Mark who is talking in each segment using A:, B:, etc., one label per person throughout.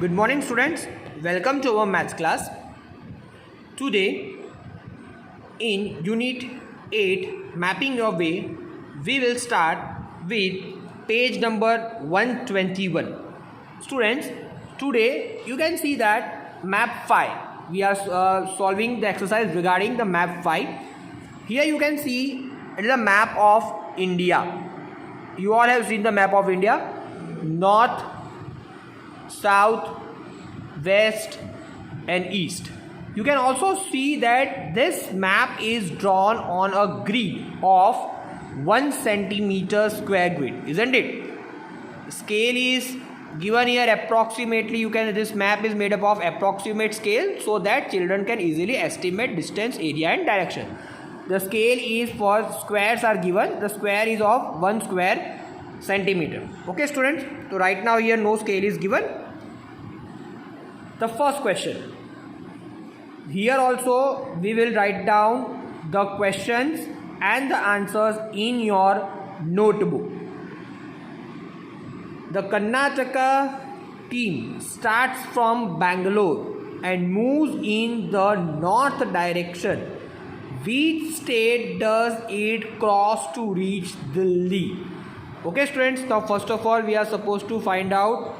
A: Good morning, students. Welcome to our maths class. Today, in Unit 8, Mapping Your Way, we will start with page number 121. Students, today you can see that map 5. We are solving the exercise regarding the map 5. Here you can see it is a map of India. You all have seen the map of India. North, south, west and east. You can also see that this map is drawn on a grid of 1 centimeter square grid, isn't it? Scale is given here approximately. This map is made up of approximate scale so that children can easily estimate distance, area and direction. The scale is for squares are given. The square is of 1 square centimeter. Okay students, so right now here no scale is given. The first question, here also we will write down the questions and the answers in your notebook. The Karnataka team starts from Bangalore and moves in the north direction. Which state does it cross to reach Delhi? Okay students, now first of all we are supposed to find out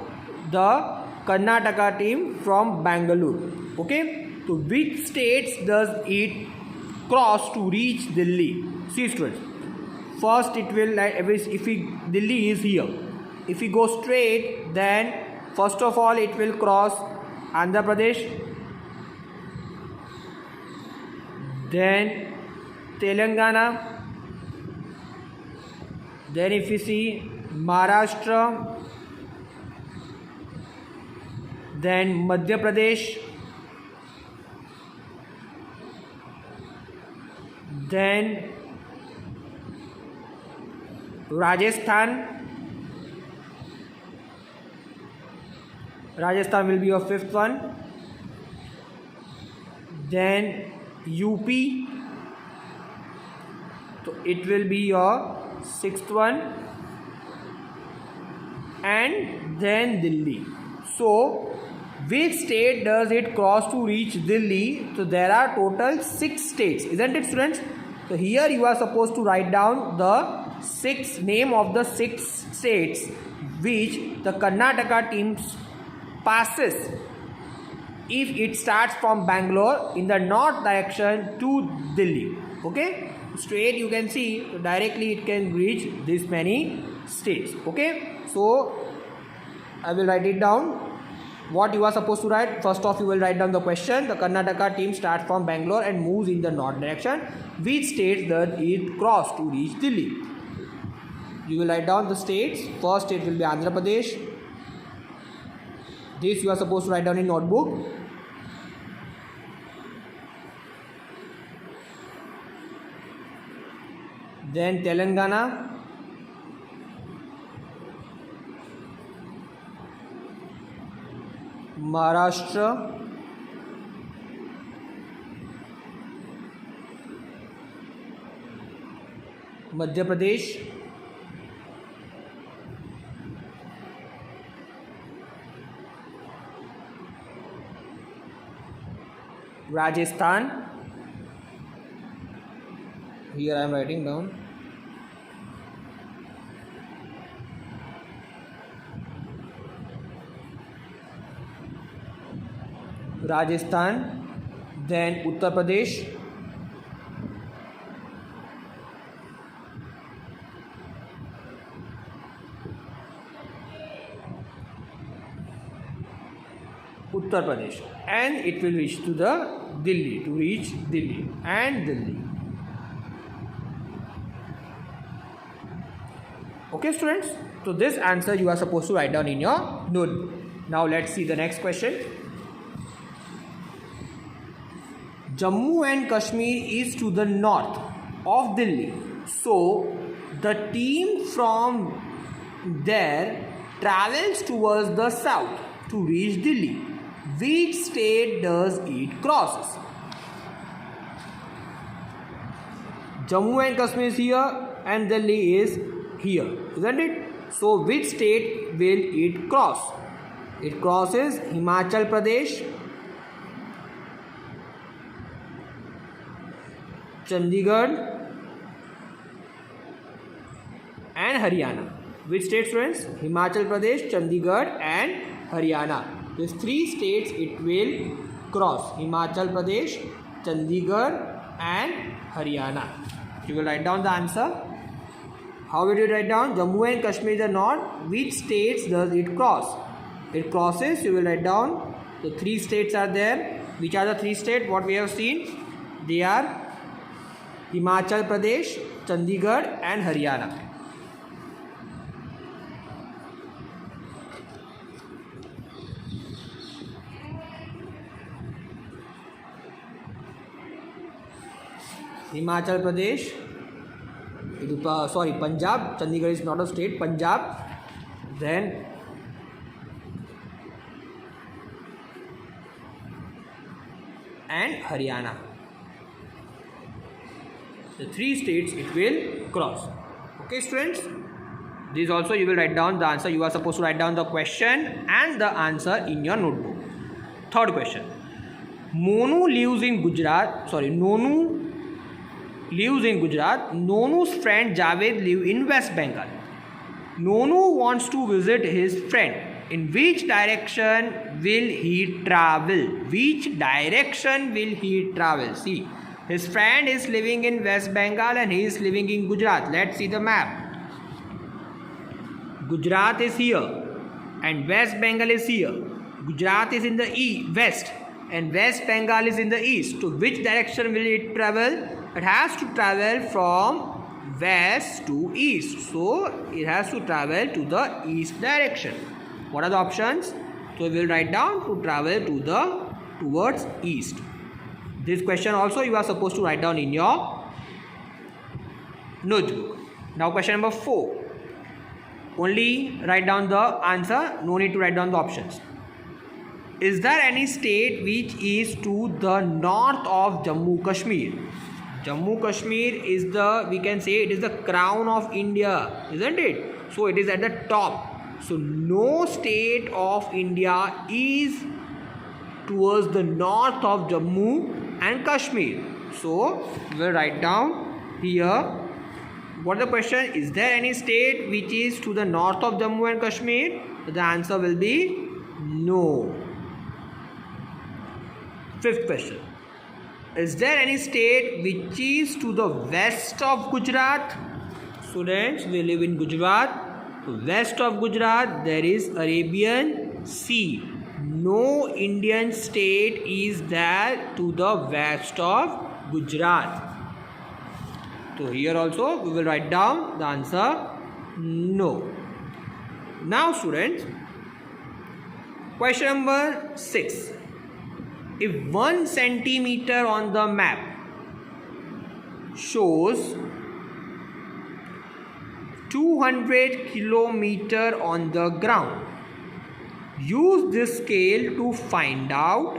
A: the Karnataka team from Bangalore. Okay, so which states does it cross to reach Delhi? See students, first it will, if Delhi is here, if we go straight, then first of all it will cross Andhra Pradesh, then Telangana, then if we see Maharashtra, then Madhya Pradesh, then Rajasthan will be your fifth one, then UP, so it will be your sixth one, and then Delhi. So which state does it cross to reach Delhi? So there are total 6 states, isn't it students? So here you are supposed to write down the name of the 6 states which the Karnataka team passes if it starts from Bangalore in the north direction to Delhi. Okay, straight you can see, so directly it can reach this many states. Okay, so I will write it down. What you are supposed to write, first off you will write down the question. The Karnataka team starts from Bangalore and moves in the north direction. Which states does it cross to reach Delhi? You will write down the states. First state will be Andhra Pradesh. This you are supposed to write down in notebook. Then Telangana, Maharashtra, Madhya Pradesh, Rajasthan, here I am writing down, Rajasthan, then Uttar Pradesh, and it will reach to the Delhi, and Delhi. Okay students, so this answer you are supposed to write down in your notebook. Now let's see the next question. Jammu and Kashmir is to the north of Delhi, so the team from there travels towards the south to reach Delhi. Which state does it crosses? Jammu and Kashmir is here and Delhi is here, isn't it? So which state will it cross? It crosses Himachal Pradesh, Chandigarh and Haryana. Which states, friends? Himachal Pradesh, Chandigarh and Haryana. These three states it will cross. Himachal Pradesh, Chandigarh and Haryana. You will write down the answer. How will you write down? Jammu and Kashmir the north. Which states does it cross? It crosses. You will write down. The three states are there. Which are the three states? What we have seen? They are Himachal Pradesh, Chandigarh and Haryana. Himachal Pradesh, Punjab. Chandigarh is not a state. Punjab, then and Haryana. The three states it will cross. Okay, students. This also you will write down the answer. You are supposed to write down the question and the answer in your notebook. Third question. Nonu lives in Gujarat. Nonu's friend Javed lives in West Bengal. Nonu wants to visit his friend. In which direction will he travel? Which direction will he travel? See, his friend is living in West Bengal and he is living in Gujarat. Let's see the map. Gujarat is here and West Bengal is here. Gujarat is in the west and West Bengal is in the east. To which direction will it travel? It has to travel from west to east. So it has to travel to the east direction. What are the options? So we will write down to travel towards east. This question also you are supposed to write down in your notebook. Now question number 4. Only write down the answer. No need to write down the options. Is there any state which is to the north of Jammu Kashmir? Jammu Kashmir is we can say it is the crown of India, isn't it? So it is at the top. So no state of India is towards the north of Jammu and Kashmir. So we will write down here. What the question? Is there any state which is to the north of Jammu and Kashmir? The answer will be no. Fifth question. Is there any state which is to the west of Gujarat? Students, we live in Gujarat. West of Gujarat there is Arabian Sea. No Indian state is there to the west of Gujarat. So here also we will write down the answer no. Now students, question number 6. If 1 centimeter on the map shows 200 kilometer on the ground, use this scale to find out.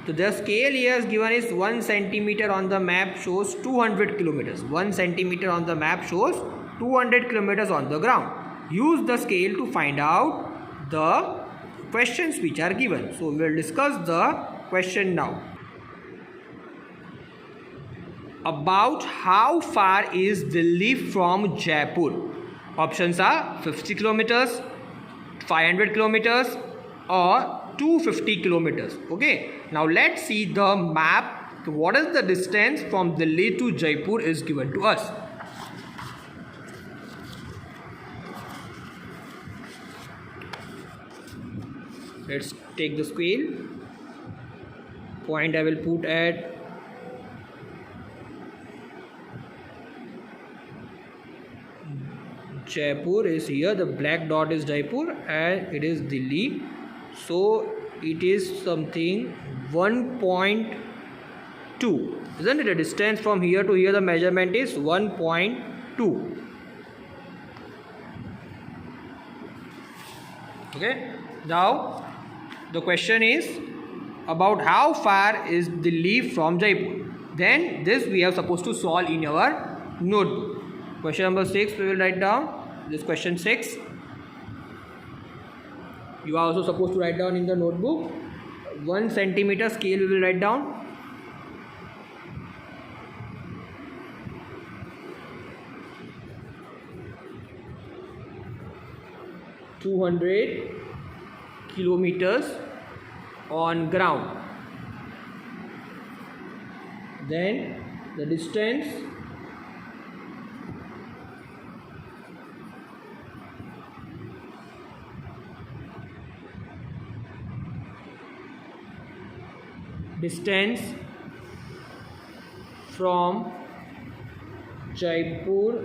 A: So the scale here is given is 1 centimeter on the map shows 200 kilometers. 1 centimeter on the map shows 200 kilometers on the ground. Use the scale to find out the questions which are given. So we will discuss the question now. About how far is Delhi from Jaipur? Options are 50 kilometers, 500 kilometers or 250 kilometers. Okay, now let's see the map. What is the distance from Delhi to Jaipur is given to us. Let's take the scale. Point I will put at Jaipur is here. The black dot is Jaipur and it is Delhi. So it is something 1.2. Isn't it? The distance from here to here, the measurement is 1.2. Okay. Now the question is about how far is Delhi from Jaipur. Then this we are supposed to solve in our notebook. Question number 6 we will write down. This question 6. You are also supposed to write down in the notebook. 1 centimeter scale we will write down. 200 kilometers on ground. Then the distance from Jaipur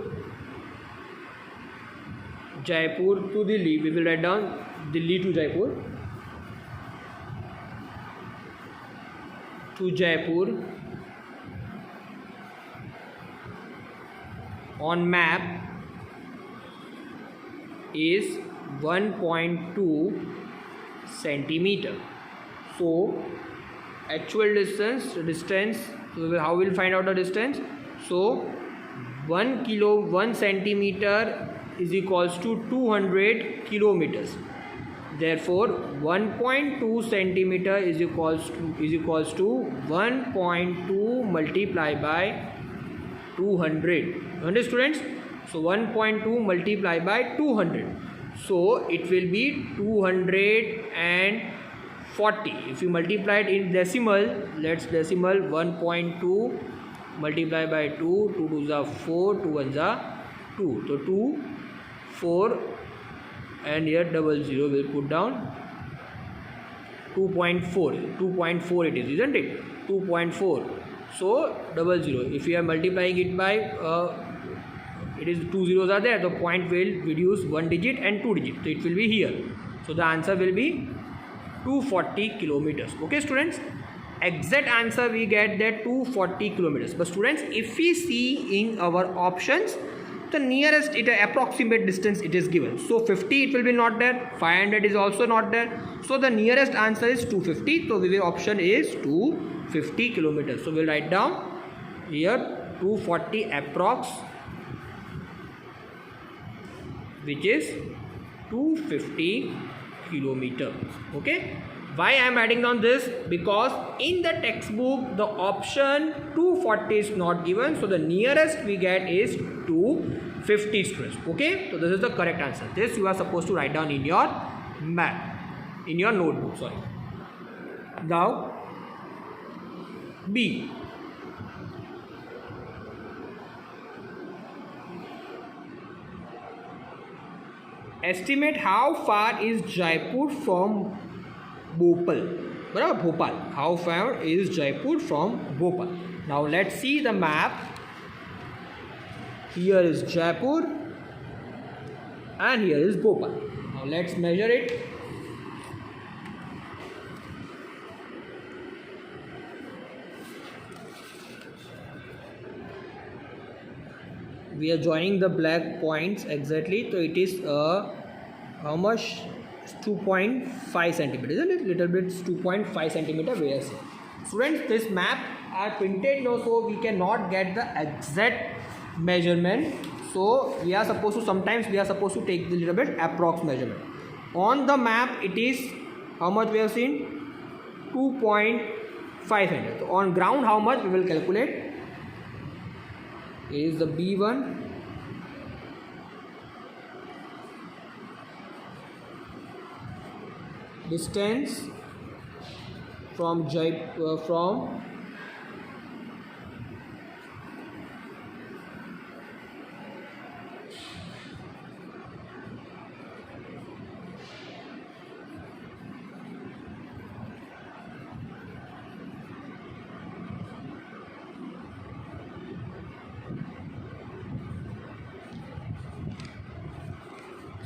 A: to Delhi, we will write down Delhi to Jaipur. On map is 1.2 centimeter. So actual distance, so how we'll find out the distance? So 1 centimeter is equals to 200 kilometers. Therefore 1.2 centimeter is equals to 1.2 multiplied by 200. Understood, students? So 1.2 multiplied by 200. So it will be 240. If you multiply it in decimal, let's decimal 1.2 multiplied by 2, 2 2s are 4, 2 1s are 2. So 2, 4 and here 00 will put down 2.4 it is, isn't it? 2.4. So 00. If we are multiplying it by it is 2 zeros are there, the point will reduce 1 digit and 2 digits, so it will be here. So the answer will be 240 kilometers. Okay, students, exact answer we get that 240 kilometers. But students, if we see in our options, the nearest approximate distance it is given. So 50 it will be not there, 500 is also not there. So the nearest answer is 250. So the option is 250 kilometers. So we'll write down here 240 approx, which is 250 kilometers. Okay, why I am adding down this? Because in the textbook the option 240 is not given, so the nearest we get is 250, students. Okay, so this is the correct answer. This you are supposed to write down in your map, in your notebook, sorry. Now B. Estimate how far is Jaipur from Bhopal. Bhopal. How far is Jaipur from Bhopal? Now let's see the map. Here is Jaipur and here is Bhopal. Now let's measure it. We are joining the black points exactly, so it is how much? 2.5 centimeter, isn't it? Little bit 2.5 centimeter. Where students, this map are printed now, so we cannot get the exact measurement. So we are supposed to, sometimes we are supposed to take the little bit approx measurement. On the map it is how much we have seen? 2.5 centimeter. So on ground how much we will calculate? Is the B1 distance from from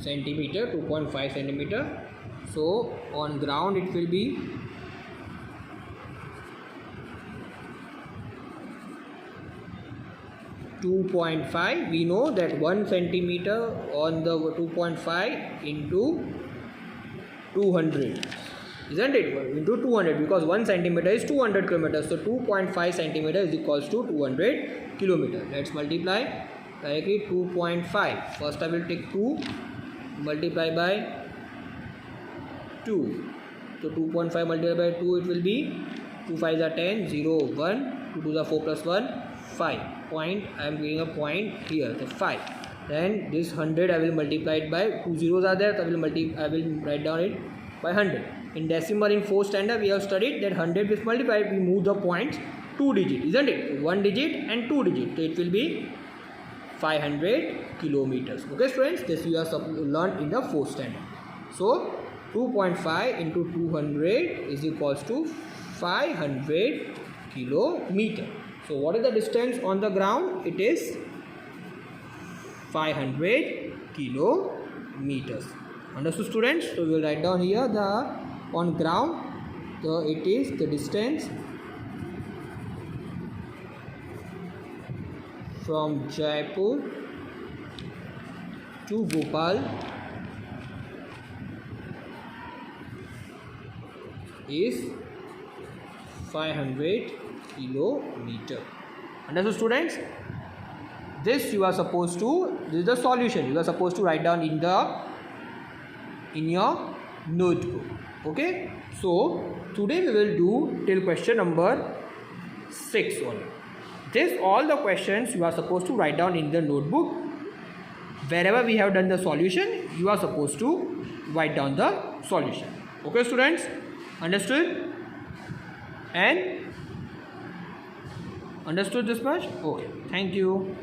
A: centimeter, 2.5 centimeter. So on ground it will be 2.5. We know that 1 centimeter on the 2.5 into 200, isn't it? Into 200, because 1 centimeter is 200 kilometers. So 2.5 centimeter is equals to 200 kilometers. Let's multiply directly 2.5. First I will take 2 multiply by 2. So 2.5 multiplied by 2, it will be 2 5s are 10, 0, 1, 2 2s are 4 plus 1, 5. Point, I am giving a point here, so 5. Then this 100 I will multiply it by 2 zeros are there, so I will write down it by 100. In decimal in 4th standard we have studied that 100 is multiplied, we move the points 2 digit, isn't it? 1 digit and 2 digit, so it will be 500 kilometers. Okay students, this you have learned in the 4th standard. So 2.5 into 200 is equals to 500 kilometer. So what is the distance on the ground? It is 500 kilometers. Understood students? So we will write down here the on ground. So it is the distance from Jaipur to Bhopal is 500 kilometer. Understood students? This you are supposed to, this is the solution you are supposed to write down in your notebook. Okay, so today we will do till question number 6 only. This all the questions you are supposed to write down in the notebook. Wherever we have done the solution, you are supposed to write down the solution. Okay students, understood? And understood this much? Okay, thank you.